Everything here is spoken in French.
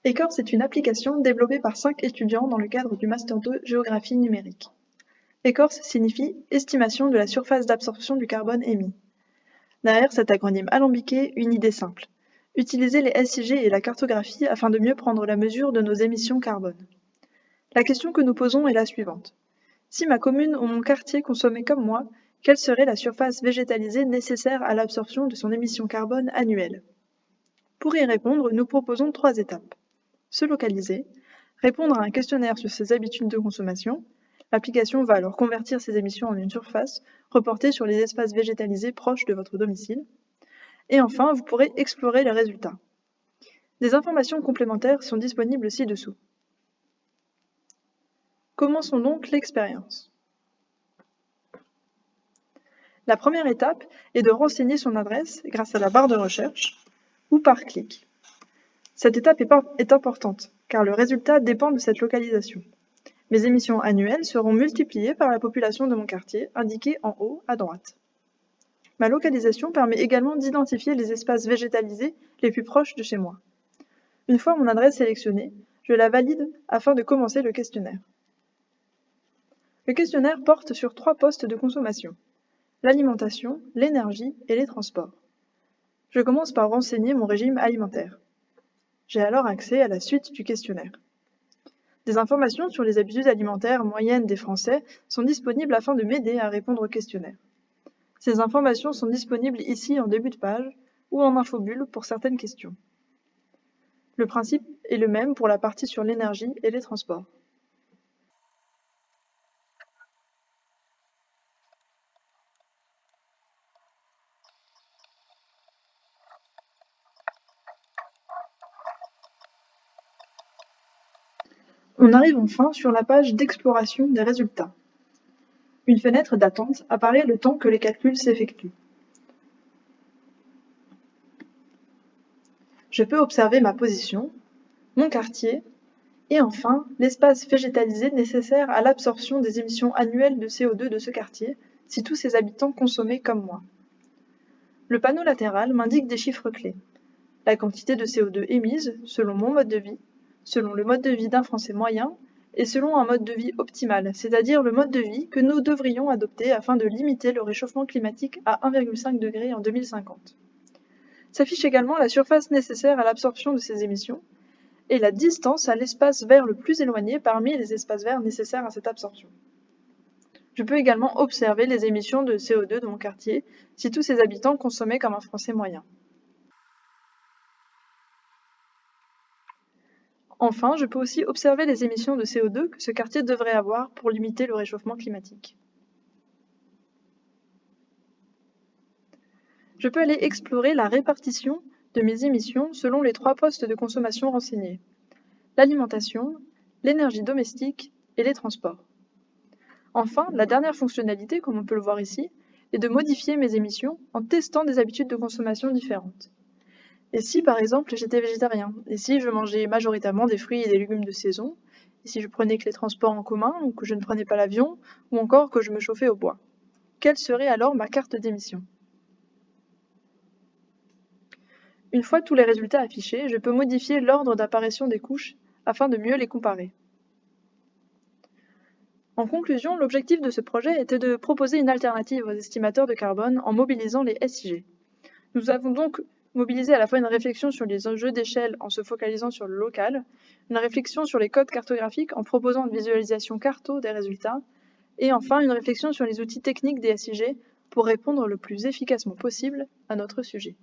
Écorce est une application développée par 5 étudiants dans le cadre du Master 2 Géographie numérique. Écorce signifie estimation de la surface d'absorption du carbone émis. Derrière cet acronyme alambiqué, une idée simple. Utiliser les SIG et la cartographie afin de mieux prendre la mesure de nos émissions carbone. La question que nous posons est la suivante. Si ma commune ou mon quartier consommait comme moi, quelle serait la surface végétalisée nécessaire à l'absorption de son émission carbone annuelle? Pour y répondre, nous proposons 3 étapes. Se localiser, répondre à un questionnaire sur ses habitudes de consommation. L'application va alors convertir ces émissions en une surface reportée sur les espaces végétalisés proches de votre domicile. Et enfin, vous pourrez explorer les résultats. Des informations complémentaires sont disponibles ci-dessous. Commençons donc l'expérience. La première étape est de renseigner son adresse grâce à la barre de recherche ou par clic. Cette étape est importante car le résultat dépend de cette localisation. Mes émissions annuelles seront multipliées par la population de mon quartier, indiquée en haut à droite. Ma localisation permet également d'identifier les espaces végétalisés les plus proches de chez moi. Une fois mon adresse sélectionnée, je la valide afin de commencer le questionnaire. Le questionnaire porte sur 3 postes de consommation: l'alimentation, l'énergie et les transports. Je commence par renseigner mon régime alimentaire. J'ai alors accès à la suite du questionnaire. Des informations sur les habitudes alimentaires moyennes des Français sont disponibles afin de m'aider à répondre au questionnaire. Ces informations sont disponibles ici en début de page ou en infobulle pour certaines questions. Le principe est le même pour la partie sur l'énergie et les transports. On arrive enfin sur la page d'exploration des résultats. Une fenêtre d'attente apparaît le temps que les calculs s'effectuent. Je peux observer ma position, mon quartier et enfin l'espace végétalisé nécessaire à l'absorption des émissions annuelles de CO2 de ce quartier si tous ses habitants consommaient comme moi. Le panneau latéral m'indique des chiffres clés. La quantité de CO2 émise selon mon mode de vie, selon le mode de vie d'un Français moyen et selon un mode de vie optimal, c'est-à-dire le mode de vie que nous devrions adopter afin de limiter le réchauffement climatique à 1,5 degré en 2050. S'affiche également la surface nécessaire à l'absorption de ces émissions et la distance à l'espace vert le plus éloigné parmi les espaces verts nécessaires à cette absorption. Je peux également observer les émissions de CO2 de mon quartier si tous ses habitants consommaient comme un Français moyen. Enfin, je peux aussi observer les émissions de CO2 que ce quartier devrait avoir pour limiter le réchauffement climatique. Je peux aller explorer la répartition de mes émissions selon les 3 postes de consommation renseignés: l'alimentation, l'énergie domestique et les transports. Enfin, la dernière fonctionnalité, comme on peut le voir ici, est de modifier mes émissions en testant des habitudes de consommation différentes. Et si par exemple j'étais végétarien? Et si je mangeais majoritairement des fruits et des légumes de saison? Et si je prenais que les transports en commun, ou que je ne prenais pas l'avion, ou encore que je me chauffais au bois? Quelle serait alors ma carte d'émission? Une fois tous les résultats affichés, je peux modifier l'ordre d'apparition des couches afin de mieux les comparer. En conclusion, l'objectif de ce projet était de proposer une alternative aux estimateurs de carbone en mobilisant les SIG. Nous avons donc mobilisé à la fois une réflexion sur les enjeux d'échelle en se focalisant sur le local, une réflexion sur les codes cartographiques en proposant une visualisation carto des résultats, et enfin une réflexion sur les outils techniques des SIG pour répondre le plus efficacement possible à notre sujet.